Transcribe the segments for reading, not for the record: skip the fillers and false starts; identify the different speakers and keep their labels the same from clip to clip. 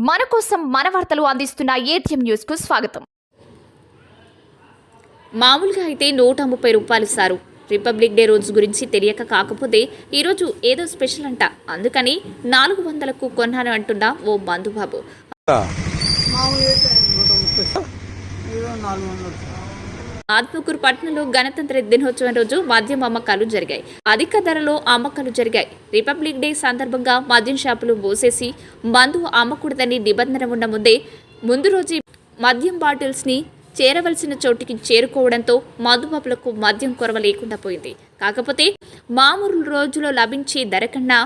Speaker 1: మన కోసం మన వార్తలు అందిస్తున్న ఏటీఎం న్యూస్ కు స్వాగతం.
Speaker 2: మామూలుగా అయితే 130 రూపాయలు సారు. రిపబ్లిక్ డే రోజు గురించి తెలియక కాకపోతే ఈరోజు ఏదో స్పెషల్ అంట, అందుకని 400కు కొన్నాను అంటున్న ఓ మందుబాబు. ఆత్మకూరు పట్టణంలో గణతంత్ర దినోత్సవం రోజు మద్యం అమ్మకాలు జరిగాయి. అధిక ధరలో అమ్మకాలు జరిగాయి. రిపబ్లిక్ డే సందర్భంగా మద్యం షాపులు మూసేసి మందు అమ్మకూడదని నిబంధన ఉన్న ముందు రోజు మద్యం బాటిల్స్ ని చేరవలసిన చోటికి చేరుకోవడంతో మదుబాబులకు మద్యం కొరవ లేకుండా పోయింది. కాకపోతే మామూలు రోజులో లభించే ధర కన్నా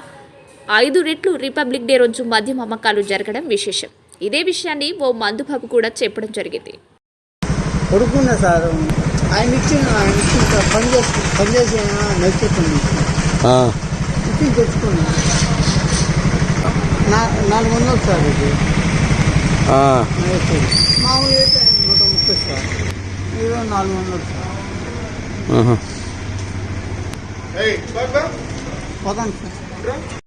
Speaker 2: 5 రెట్లు రిపబ్లిక్ డే రోజు మద్యం అమ్మకాలు జరగడం విశేషం. ఇదే విషయాన్ని ఓ మందుబాబు కూడా చెప్పడం జరిగింది.
Speaker 3: కొడుకున్నా సార్, ఆయన ఇచ్చిన పనిచేసి నచ్చుతుంది ఇచ్చి తెచ్చుకున్నా 400 సార్. ఇది మామూలు అయితే 130 సార్, ఇది 400 సార్. పోదాం సార్.